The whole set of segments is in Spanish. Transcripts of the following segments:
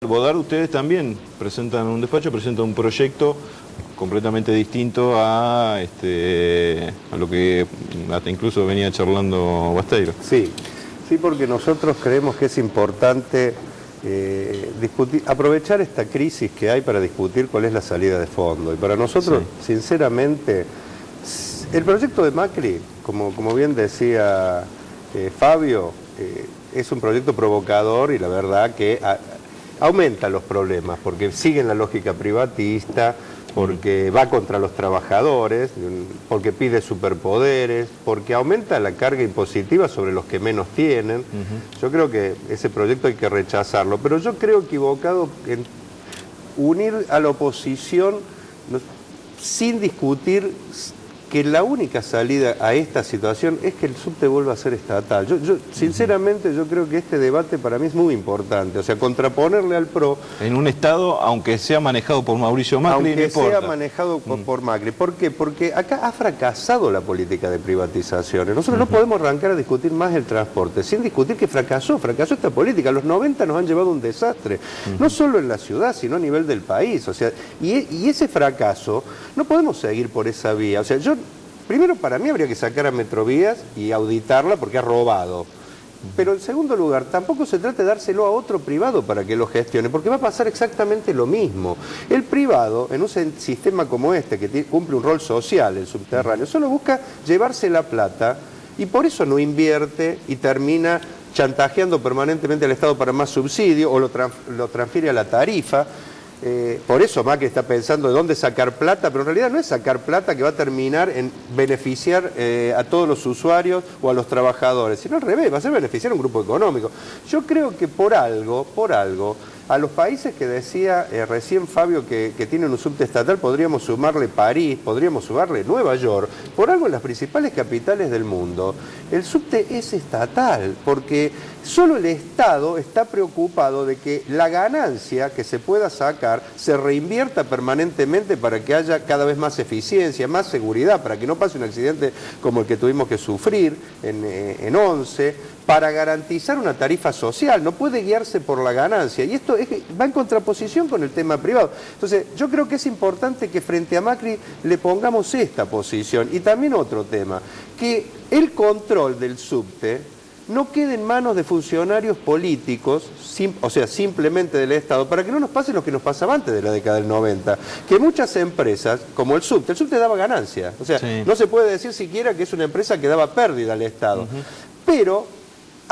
Bodar, ustedes también presentan un despacho, presentan un proyecto completamente distinto a lo que hasta incluso venía charlando Basteiro. Sí, porque nosotros creemos que es importante aprovechar esta crisis que hay para discutir cuál es la salida de fondo. Y para nosotros, sinceramente, el proyecto de Macri, como bien decía Fabio, es un proyecto provocador y la verdad que aumenta los problemas, porque sigue en la lógica privatista, porque va contra los trabajadores, porque pide superpoderes, porque aumenta la carga impositiva sobre los que menos tienen. Yo creo que ese proyecto hay que rechazarlo, pero yo creo equivocado en unir a la oposición sin discutir que la única salida a esta situación es que el subte vuelva a ser estatal. Sinceramente, yo creo que este debate para mí es muy importante, o sea, contraponerle al PRO... En un Estado, aunque sea manejado por Mauricio Macri, aunque no importa. sea manejado por Macri. ¿Por qué? Porque acá ha fracasado la política de privatizaciones. Nosotros no podemos arrancar a discutir más el transporte, sin discutir que fracasó esta política. Los 90 nos han llevado a un desastre, no solo en la ciudad, sino a nivel del país. O sea, y ese fracaso, no podemos seguir por esa vía. O sea, primero, para mí habría que sacar a Metrovías y auditarla porque ha robado. Pero en segundo lugar, tampoco se trata de dárselo a otro privado para que lo gestione, porque va a pasar exactamente lo mismo. El privado, en un sistema como este, que cumple un rol social, el subterráneo, solo busca llevarse la plata y por eso no invierte y termina chantajeando permanentemente al Estado para más subsidio o lo transfiere a la tarifa. Por eso Macri está pensando de dónde sacar plata, pero en realidad no es sacar plata que va a terminar en beneficiar a todos los usuarios o a los trabajadores, sino al revés, va a ser beneficiar a un grupo económico. Yo creo que por algo, a los países que decía recién Fabio que tienen un subte estatal, podríamos sumarle París, podríamos sumarle Nueva York, por algo en las principales capitales del mundo, el subte es estatal, porque solo el Estado está preocupado de que la ganancia que se pueda sacar se reinvierta permanentemente para que haya cada vez más eficiencia, más seguridad, para que no pase un accidente como el que tuvimos que sufrir en 11, para garantizar una tarifa social, no puede guiarse por la ganancia, y esto va en contraposición con el tema privado. Entonces, yo creo que es importante que frente a Macri le pongamos esta posición, y también otro tema, que el control del subte no quede en manos de funcionarios políticos, o sea, simplemente del Estado, para que no nos pase lo que nos pasaba antes de la década del 90, que muchas empresas, como el subte daba ganancia, o sea, no se puede decir siquiera que es una empresa que daba pérdida al Estado, pero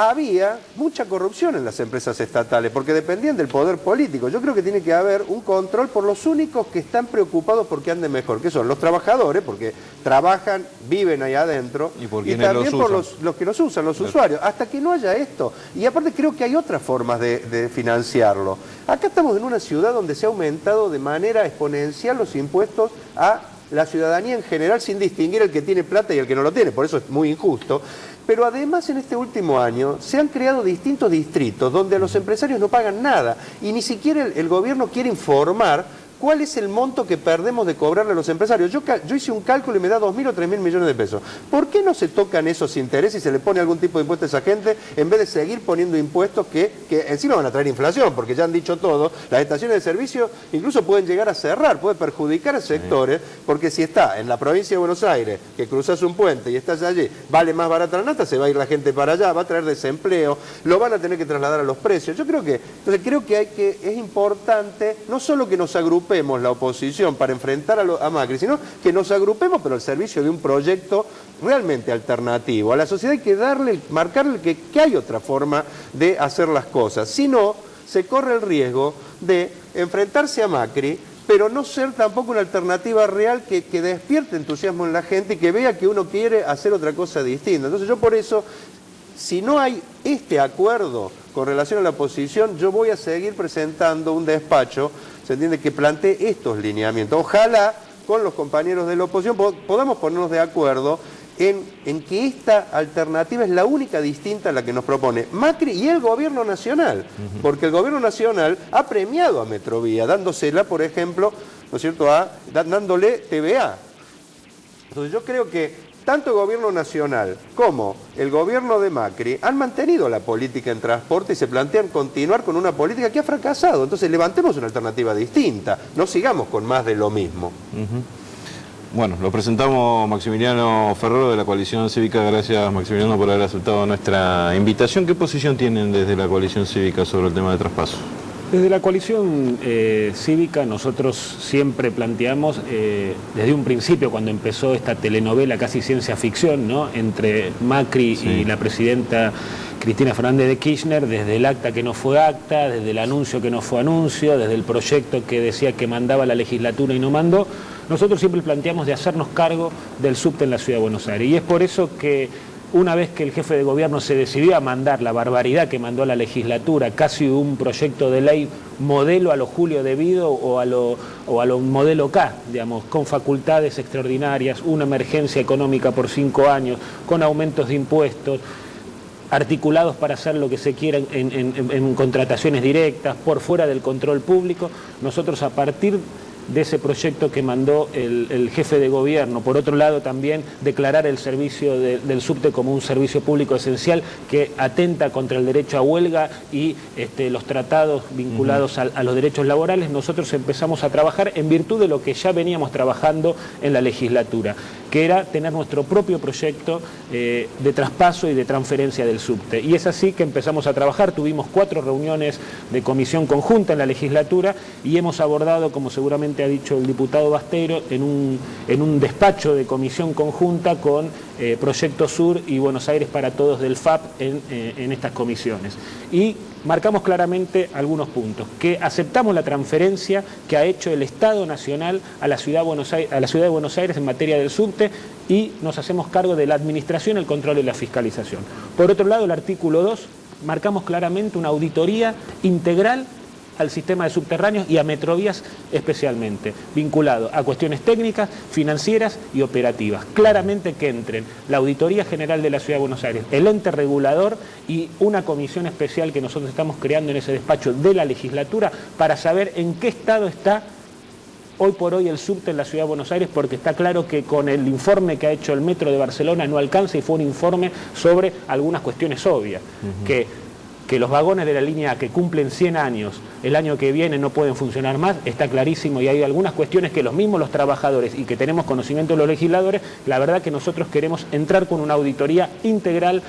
había mucha corrupción en las empresas estatales, porque dependían del poder político. Yo creo que tiene que haber un control por los únicos que están preocupados porque anden mejor, que son los trabajadores, porque trabajan, viven ahí adentro, y también por los que los usan, los usuarios. Hasta que no haya esto. Y aparte creo que hay otras formas de financiarlo. Acá estamos en una ciudad donde se ha aumentado de manera exponencial los impuestos a la ciudadanía en general, sin distinguir el que tiene plata y el que no lo tiene. Por eso es muy injusto. Pero además en este último año se han creado distintos distritos donde los empresarios no pagan nada y ni siquiera el gobierno quiere informar cuál es el monto que perdemos de cobrarle a los empresarios. Yo hice un cálculo y me da 2.000 o 3.000 millones de pesos. ¿Por qué no se tocan esos intereses y se le pone algún tipo de impuesto a esa gente en vez de seguir poniendo impuestos que encima van a traer inflación? Porque ya han dicho todo, las estaciones de servicio incluso pueden llegar a cerrar, puede perjudicar a sectores, porque si está en la provincia de Buenos Aires, que cruzas un puente y estás allí, vale más barata la nafta, se va a ir la gente para allá, va a traer desempleo, lo van a tener que trasladar a los precios. Entonces creo que es importante no solo que nos agrupemos la oposición para enfrentar a Macri, sino que nos agrupemos pero al servicio de un proyecto realmente alternativo. A la sociedad hay que marcarle que hay otra forma de hacer las cosas. Si no, se corre el riesgo de enfrentarse a Macri, pero no ser tampoco una alternativa real que despierte entusiasmo en la gente y que vea que uno quiere hacer otra cosa distinta. Entonces yo por eso, si no hay este acuerdo con relación a la oposición, yo voy a seguir presentando un despacho, se entiende, que plantee estos lineamientos. Ojalá con los compañeros de la oposición podamos ponernos de acuerdo en que esta alternativa es la única distinta a la que nos propone Macri y el gobierno nacional, porque el gobierno nacional ha premiado a Metrovía, dándosela, por ejemplo, ¿no es cierto?, dándole TVA. Entonces yo creo que tanto el gobierno nacional como el gobierno de Macri han mantenido la política en transporte y se plantean continuar con una política que ha fracasado. Entonces levantemos una alternativa distinta, no sigamos con más de lo mismo. Bueno, lo presentamos Maximiliano Ferrero de la Coalición Cívica. Gracias, Maximiliano, por haber aceptado nuestra invitación. ¿Qué posición tienen desde la Coalición Cívica sobre el tema de traspaso? Desde la Coalición Cívica nosotros siempre planteamos, desde un principio cuando empezó esta telenovela casi ciencia ficción, ¿no?, entre Macri y la presidenta Cristina Fernández de Kirchner, desde el acta que no fue acta, desde el anuncio que no fue anuncio, desde el proyecto que decía que mandaba la legislatura y no mandó, nosotros siempre planteamos de hacernos cargo del subte en la Ciudad de Buenos Aires. Y es por eso que una vez que el jefe de gobierno se decidió a mandar la barbaridad que mandó a la legislatura, casi un proyecto de ley modelo a lo Julio Devido o a lo modelo K, digamos, con facultades extraordinarias, una emergencia económica por 5 años, con aumentos de impuestos, articulados para hacer lo que se quiera en contrataciones directas, por fuera del control público, nosotros a partir de ese proyecto que mandó el jefe de gobierno. Por otro lado, también declarar el servicio del subte como un servicio público esencial que atenta contra el derecho a huelga y los tratados vinculados a los derechos laborales. Nosotros empezamos a trabajar en virtud de lo que ya veníamos trabajando en la legislatura, que era tener nuestro propio proyecto de traspaso y de transferencia del subte. Y es así que empezamos a trabajar. Tuvimos 4 reuniones de comisión conjunta en la legislatura y hemos abordado, como seguramente ha dicho el diputado Bastero, en un despacho de comisión conjunta con Proyecto Sur y Buenos Aires para Todos del FAP en estas comisiones. Y marcamos claramente algunos puntos, que aceptamos la transferencia que ha hecho el Estado Nacional a la Ciudad de Buenos Aires en materia del subte y nos hacemos cargo de la administración, el control y la fiscalización. Por otro lado, el artículo 2, marcamos claramente una auditoría integral al sistema de subterráneos y a Metrovías especialmente, vinculado a cuestiones técnicas, financieras y operativas. Claramente que entren la Auditoría General de la Ciudad de Buenos Aires, el ente regulador y una comisión especial que nosotros estamos creando en ese despacho de la legislatura para saber en qué estado está hoy por hoy el subte en la Ciudad de Buenos Aires, porque está claro que con el informe que ha hecho el Metro de Barcelona no alcanza y fue un informe sobre algunas cuestiones obvias, que los vagones de la línea A que cumplen 100 años el año que viene no pueden funcionar más, está clarísimo, y hay algunas cuestiones que los trabajadores y que tenemos conocimiento de los legisladores, la verdad que nosotros queremos entrar con una auditoría integral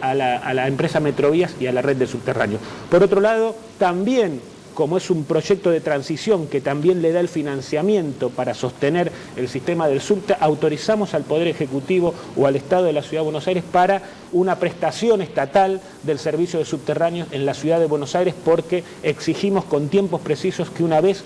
a la empresa Metrovías y a la red de subterráneos. Por otro lado, también, como es un proyecto de transición que también le da el financiamiento para sostener el sistema del subte, autorizamos al Poder Ejecutivo o al Estado de la Ciudad de Buenos Aires para una prestación estatal del servicio de subterráneos en la Ciudad de Buenos Aires, porque exigimos con tiempos precisos que una vez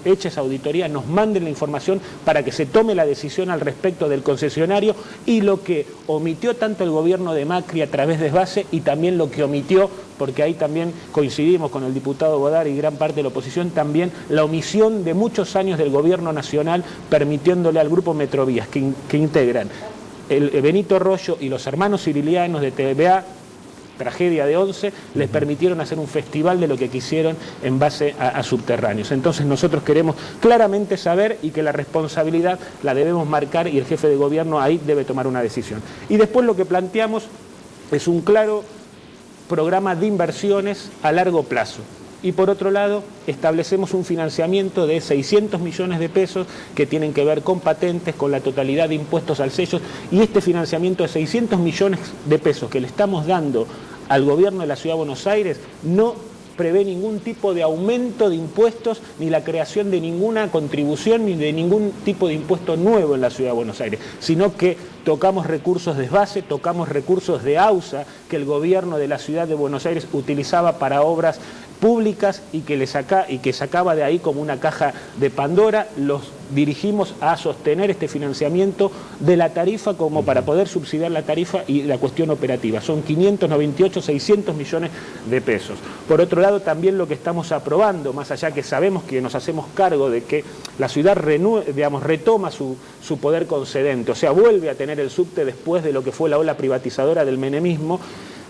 hecha esa auditoría nos manden la información para que se tome la decisión al respecto del concesionario y lo que omitió tanto el gobierno de Macri a través de SBASE y también lo que omitió, porque ahí también coincidimos con el diputado Godard y gran parte de la oposición, también la omisión de muchos años del gobierno nacional permitiéndole al grupo Metrovías que integran el Benito Rollo y los hermanos Cirilianos de TVA, tragedia de 11, les permitieron hacer un festival de lo que quisieron en base a subterráneos. Entonces nosotros queremos claramente saber y que la responsabilidad la debemos marcar y el jefe de gobierno ahí debe tomar una decisión. Y después lo que planteamos es un claro programa de inversiones a largo plazo. Y por otro lado, establecemos un financiamiento de 600 millones de pesos que tienen que ver con patentes, con la totalidad de impuestos al sello, y este financiamiento de 600 millones de pesos que le estamos dando al gobierno de la Ciudad de Buenos Aires no prevé ningún tipo de aumento de impuestos, ni la creación de ninguna contribución, ni de ningún tipo de impuesto nuevo en la Ciudad de Buenos Aires, sino que tocamos recursos de SBASE, tocamos recursos de AUSA, que el gobierno de la Ciudad de Buenos Aires utilizaba para obras públicas y que sacaba de ahí como una caja de Pandora. Los dirigimos a sostener este financiamiento de la tarifa como para poder subsidiar la tarifa y la cuestión operativa. Son 598, 600 millones de pesos. Por otro lado, también lo que estamos aprobando, más allá que sabemos que nos hacemos cargo de que la ciudad retoma su poder concedente, o sea, vuelve a tener el subte después de lo que fue la ola privatizadora del menemismo,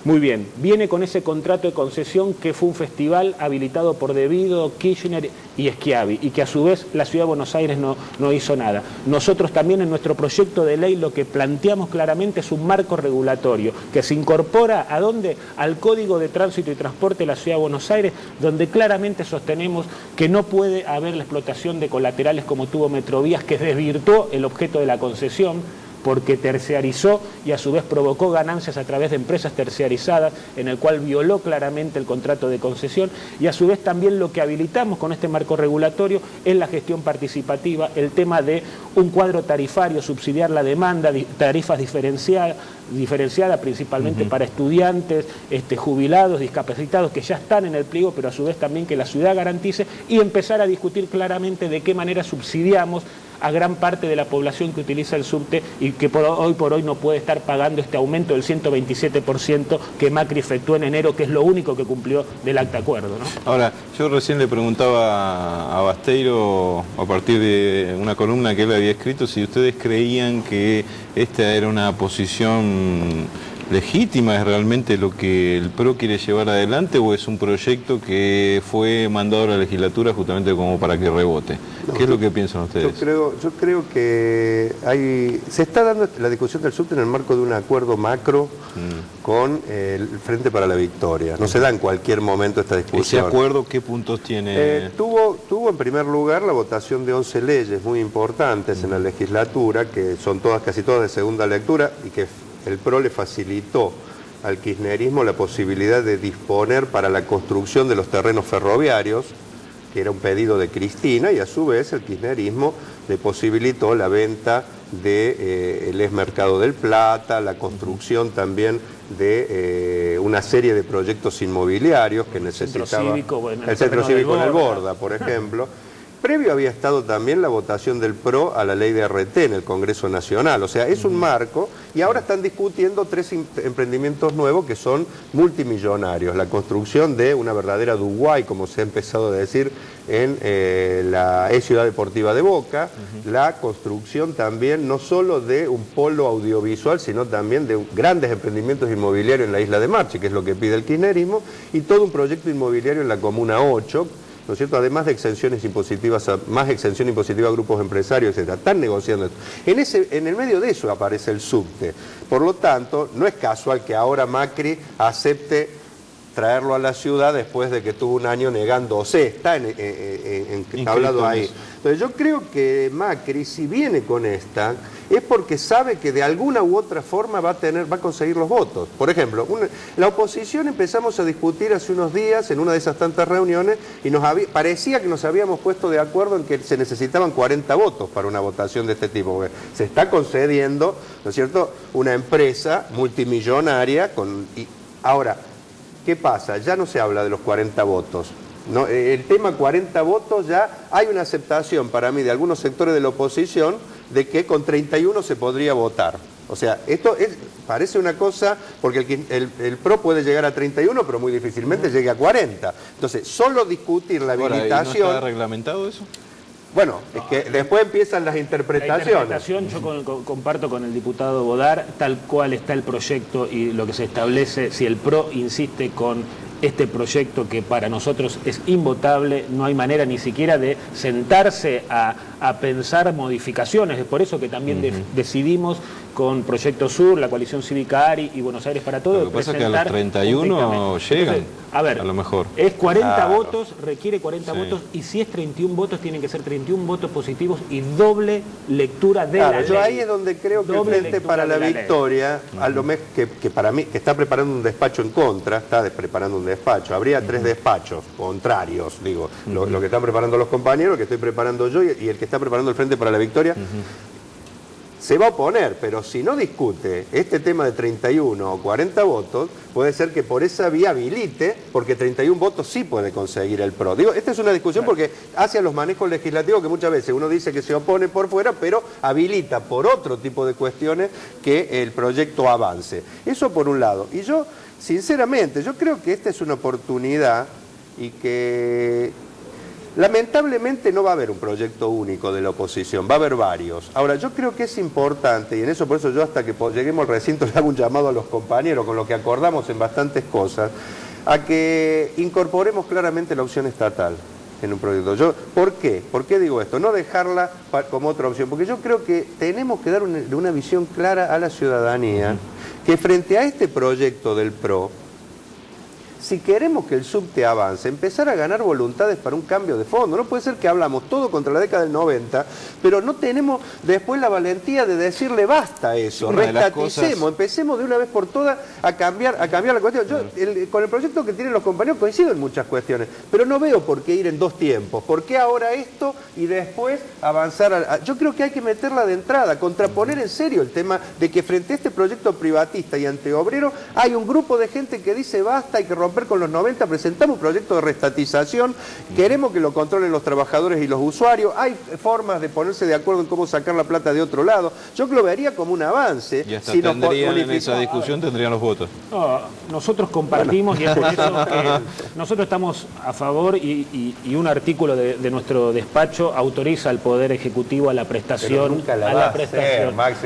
Muy bien, viene con ese contrato de concesión que fue un festival habilitado por Devido, Kirchner y Schiavi, y que a su vez la Ciudad de Buenos Aires no hizo nada. Nosotros también en nuestro proyecto de ley lo que planteamos claramente es un marco regulatorio que se incorpora ¿a dónde? Al Código de Tránsito y Transporte de la Ciudad de Buenos Aires, donde claramente sostenemos que no puede haber la explotación de colaterales como tuvo Metrovías, que desvirtuó el objeto de la concesión, porque terciarizó y a su vez provocó ganancias a través de empresas terciarizadas, en el cual violó claramente el contrato de concesión, y a su vez también lo que habilitamos con este marco regulatorio es la gestión participativa, el tema de un cuadro tarifario, subsidiar la demanda, tarifas diferenciadas principalmente para estudiantes, jubilados, discapacitados, que ya están en el pliego, pero a su vez también que la ciudad garantice, y empezar a discutir claramente de qué manera subsidiamos a gran parte de la población que utiliza el subte y que hoy por hoy no puede estar pagando este aumento del 127% que Macri efectuó en enero, que es lo único que cumplió del acta acuerdo, ¿no? Ahora, yo recién le preguntaba a Basteiro, a partir de una columna que él había escrito, si ustedes creían que esta era una posición legítima, es realmente lo que el PRO quiere llevar adelante, o es un proyecto que fue mandado a la legislatura justamente como para que rebote. No, ¿qué es lo que piensan ustedes? Yo creo que se está dando la discusión del subte en el marco de un acuerdo macro con el Frente para la Victoria. No se da en cualquier momento esta discusión. ¿Ese acuerdo qué puntos tiene? Tuvo en primer lugar la votación de 11 leyes muy importantes en la legislatura, que son casi todas de segunda lectura, y que el PRO le facilitó al kirchnerismo la posibilidad de disponer para la construcción de los terrenos ferroviarios, que era un pedido de Cristina, y a su vez el kirchnerismo le posibilitó la venta del ex Mercado del Plata, la construcción también de una serie de proyectos inmobiliarios que necesitaba. El Centro Cívico en el Borda, por ejemplo. Previo había estado también la votación del PRO a la ley de RT en el Congreso Nacional. O sea, es un marco, y ahora están discutiendo 3 emprendimientos nuevos que son multimillonarios. La construcción de una verdadera Dubái, como se ha empezado a decir, en la Ciudad Deportiva de Boca. La construcción también no solo de un polo audiovisual, sino también de grandes emprendimientos inmobiliarios en la isla de Marchi, que es lo que pide el kirchnerismo, y todo un proyecto inmobiliario en la Comuna 8, ¿no es cierto? Además de exenciones impositivas, más exención impositiva a grupos empresarios, etc. Están negociando esto. En el medio de eso aparece el subte. Por lo tanto, no es casual que ahora Macri acepte traerlo a la ciudad después de que tuvo un año negándose. Está hablado ahí. Entonces yo creo que Macri, si viene con esta, es porque sabe que de alguna u otra forma va a conseguir los votos. Por ejemplo, la oposición empezamos a discutir hace unos días en una de esas tantas reuniones y parecía que nos habíamos puesto de acuerdo en que se necesitaban 40 votos para una votación de este tipo. Porque se está concediendo, ¿no es cierto?, una empresa multimillonaria ahora, ¿qué pasa? Ya no se habla de los 40 votos. No, el tema 40 votos ya hay una aceptación para mí de algunos sectores de la oposición de que con 31 se podría votar. O sea, esto parece una cosa, porque el PRO puede llegar a 31, pero muy difícilmente llegue a 40. Entonces, solo discutir la habilitación... ¿No está reglamentado eso? Bueno, es que después empiezan las interpretaciones. La interpretación, yo comparto con el diputado Bodar, tal cual está el proyecto y lo que se establece, si el PRO insiste con este proyecto que para nosotros es invotable, no hay manera ni siquiera de sentarse a pensar modificaciones. Es por eso que también decidimos con Proyecto Sur, la Coalición Cívica ARI y Buenos Aires para Todos. Lo que pasa es que a los 31 llegan. Entonces, a ver, a lo mejor. Es 40 votos, requiere 40 votos, y si es 31 votos, tienen que ser 31 votos positivos y doble lectura de la ley. Yo ahí es donde creo que el Frente para la Victoria, a lo mejor que para mí, que está preparando un despacho en contra, está preparando un despacho. Habría 3 despachos contrarios, digo, lo que están preparando los compañeros, que estoy preparando yo y el que está preparando el Frente para la Victoria. Se va a oponer, pero si no discute este tema de 31 o 40 votos, puede ser que por esa vía habilite, porque 31 votos sí puede conseguir el PRO. Digo, esta es una discusión porque hacia los manejos legislativos que muchas veces uno dice que se opone por fuera, pero habilita por otro tipo de cuestiones que el proyecto avance. Eso por un lado. Y yo, sinceramente, yo creo que esta es una oportunidad y que Lamentablemente no va a haber un proyecto único de la oposición, va a haber varios. Ahora, yo creo que es importante, y en eso por eso yo hasta que lleguemos al recinto le hago un llamado a los compañeros, con lo que acordamos en bastantes cosas, a que incorporemos claramente la opción estatal en un proyecto. ¿Por qué? ¿Por qué digo esto? No dejarla como otra opción, porque yo creo que tenemos que dar una visión clara a la ciudadanía, que frente a este proyecto del PRO, si queremos que el subte avance, empezar a ganar voluntades para un cambio de fondo. No puede ser que hablamos todo contra la década del 90, pero no tenemos después la valentía de decirle basta a eso, restaticemos, empecemos de una vez por todas a cambiar la cuestión. Yo con el proyecto que tienen los compañeros coincido en muchas cuestiones, pero no veo por qué ir en dos tiempos. ¿Por qué ahora esto y después avanzar? Yo creo que hay que meterla de entrada, contraponer en serio el tema de que frente a este proyecto privatista y antiobrero hay un grupo de gente que dice basta, hay que romper con los 90, presentamos un proyecto de restatización, queremos que lo controlen los trabajadores y los usuarios, hay formas de ponerse de acuerdo en cómo sacar la plata de otro lado. Yo lo vería como un avance. Y hasta tendrían en esa discusión tendrían los votos. No, nosotros compartimos, y es por eso que nosotros estamos a favor y un artículo de nuestro despacho autoriza al Poder Ejecutivo a la prestación.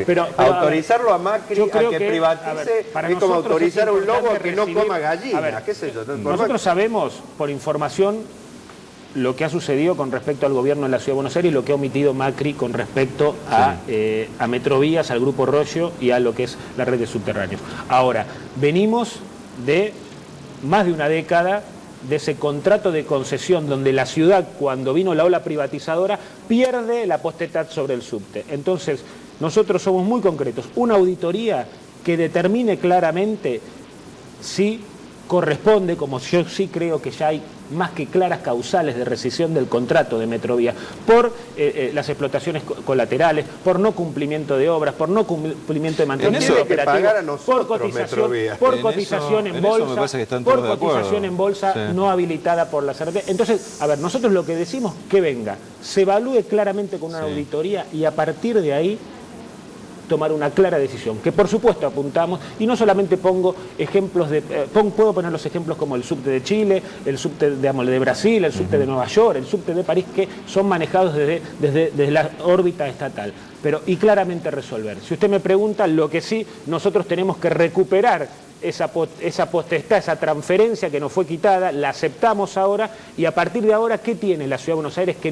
Pero autorizarlo a Macri a que privatice es como autorizar a un lobo a que no coma gallinas. Nosotros sabemos, por información, lo que ha sucedido con respecto al gobierno de la Ciudad de Buenos Aires y lo que ha omitido Macri con respecto a Metrovías, al Grupo Rollo y a lo que es la red de subterráneos. Ahora, venimos de más de una década de ese contrato de concesión donde la ciudad, cuando vino la ola privatizadora, pierde la potestad sobre el subte. Entonces, nosotros somos muy concretos. Una auditoría que determine claramente si corresponde, como yo sí creo que ya hay más que claras causales de rescisión del contrato de Metrovía, por las explotaciones colaterales, por no cumplimiento de obras, por no cumplimiento de mantenimiento operativo, por cotización en bolsa, no habilitada por la CRT. Entonces, a ver, nosotros lo que decimos que venga, se evalúe claramente con una auditoría y a partir de ahí tomar una clara decisión, que por supuesto apuntamos, y no solamente pongo ejemplos puedo poner los ejemplos como el subte de Chile, el subte de Brasil, el subte de Nueva York, el subte de París, que son manejados desde la órbita estatal, y claramente resolver. Si usted me pregunta, lo que sí, nosotros tenemos que recuperar esa potestad, esa transferencia que nos fue quitada, la aceptamos ahora, y a partir de ahora, ¿qué tiene la Ciudad de Buenos Aires que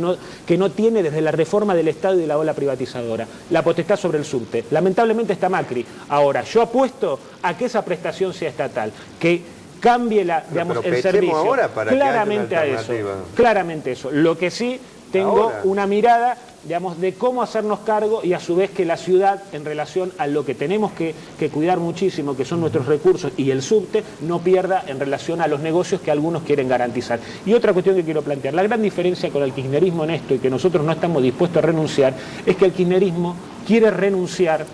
no tiene desde la reforma del Estado y de la ola privatizadora? La potestad sobre el subte. Lamentablemente está Macri. Ahora, yo apuesto a que esa prestación sea estatal, que cambie el servicio. Ahora para claramente a eso. Claramente eso. Lo que sí tengo una mirada, de cómo hacernos cargo y a su vez que la ciudad, en relación a lo que tenemos que cuidar muchísimo, que son nuestros recursos y el subte, no pierda en relación a los negocios que algunos quieren garantizar. Y otra cuestión que quiero plantear, la gran diferencia con el kirchnerismo en esto y que nosotros no estamos dispuestos a renunciar, es que el kirchnerismo quiere renunciar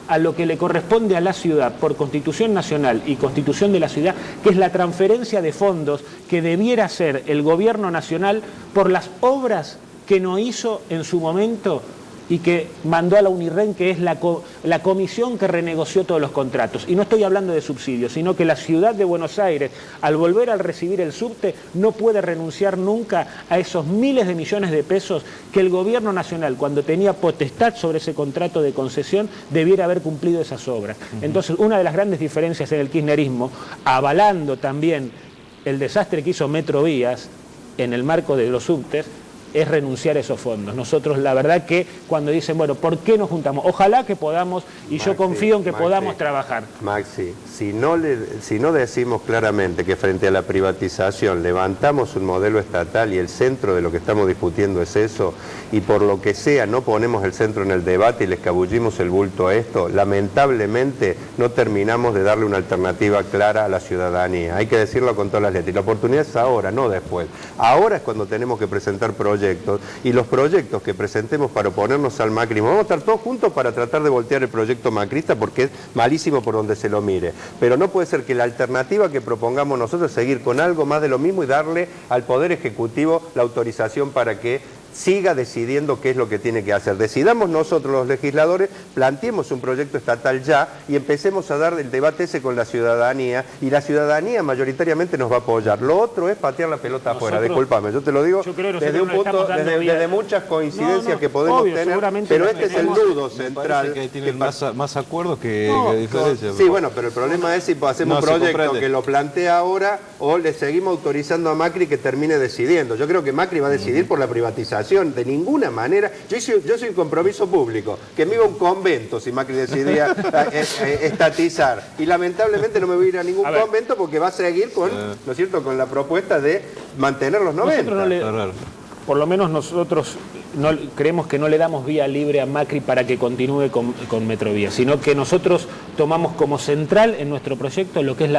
a lo que le corresponde a la ciudad por Constitución Nacional y Constitución de la ciudad, que es la transferencia de fondos que debiera hacer el gobierno nacional por las obras que no hizo en su momento y que mandó a la UNIRREN, que es la comisión que renegoció todos los contratos. Y no estoy hablando de subsidios, sino que la ciudad de Buenos Aires, al volver a recibir el subte, no puede renunciar nunca a esos miles de millones de pesos que el gobierno nacional, cuando tenía potestad sobre ese contrato de concesión, debiera haber cumplido esas obras. Entonces, una de las grandes diferencias en el kirchnerismo, avalando también el desastre que hizo Metrovías en el marco de los subtes, es renunciar a esos fondos. Nosotros, la verdad que cuando dicen, bueno, ¿por qué nos juntamos? Ojalá que podamos, y yo confío en que podamos trabajar. Maxi, si no decimos claramente que frente a la privatización levantamos un modelo estatal y el centro de lo que estamos discutiendo es eso, y por lo que sea no ponemos el centro en el debate y le escabullimos el bulto a esto, lamentablemente no terminamos de darle una alternativa clara a la ciudadanía. Hay que decirlo con todas las letras. Y la oportunidad es ahora, no después. Ahora es cuando tenemos que presentar proyectos, y los proyectos que presentemos para oponernos al macrismo, vamos a estar todos juntos para tratar de voltear el proyecto macrista porque es malísimo por donde se lo mire, pero no puede ser que la alternativa que propongamos nosotros es seguir con algo más de lo mismo y darle al Poder Ejecutivo la autorización para que siga decidiendo qué es lo que tiene que hacer. Decidamos nosotros los legisladores, planteemos un proyecto estatal ya y empecemos a dar el debate ese con la ciudadanía, y la ciudadanía mayoritariamente nos va a apoyar. Lo otro es patear la pelota afuera, discúlpame, yo te lo digo desde un punto, desde muchas coincidencias que podemos tener, pero este es el nudo central. Que tienen más acuerdos que diferencias. Sí, bueno, pero el problema es si hacemos un proyecto que lo plantea ahora o le seguimos autorizando a Macri que termine decidiendo. Yo creo que Macri va a decidir por la privatización. De ninguna manera. Yo soy un compromiso público, que me iba a un convento si Macri decidía estatizar. Y lamentablemente no me voy a ir a ningún convento porque va a seguir con, ¿no es cierto?, con la propuesta de mantener los 90. Por lo menos nosotros creemos que no le damos vía libre a Macri para que continúe con Metrovía, sino que nosotros tomamos como central en nuestro proyecto lo que es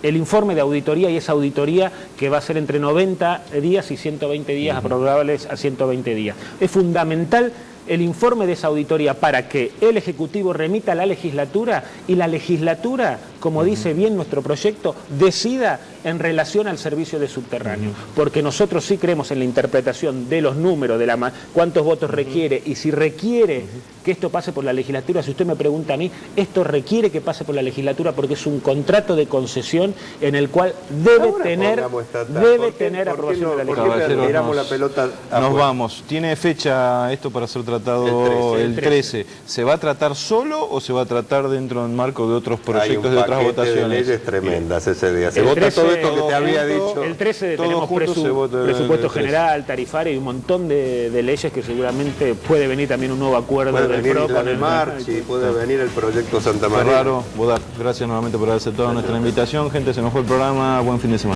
el informe de auditoría, y esa auditoría que va a ser entre 90 días y 120 días, aprobables a 120 días. Es fundamental el informe de esa auditoría para que el Ejecutivo remita a la legislatura y la legislatura, como dice bien nuestro proyecto, decida en relación al servicio de subterráneo. Porque nosotros sí creemos en la interpretación de los números, de cuántos votos requiere, y si requiere que esto pase por la legislatura. Si usted me pregunta a mí, esto requiere que pase por la legislatura porque es un contrato de concesión en el cual debe tener aprobación de la legislatura. Tiramos la pelota afuera. Nos vamos. ¿Tiene fecha esto para ser tratado el 13? ¿Se va a tratar solo o se va a tratar dentro del marco de otros proyectos, de otras votaciones? De leyes tremendas ese día. Se vota todo esto que te había dicho. El 13 tenemos presupuesto general, tarifario y un montón de leyes que seguramente puede venir también un nuevo acuerdo del PRO con el Marchi, puede venir el proyecto Santa María. Ferraro, Bodar, gracias nuevamente por haber aceptado nuestra invitación. Gente, se nos fue el programa. Buen fin de semana.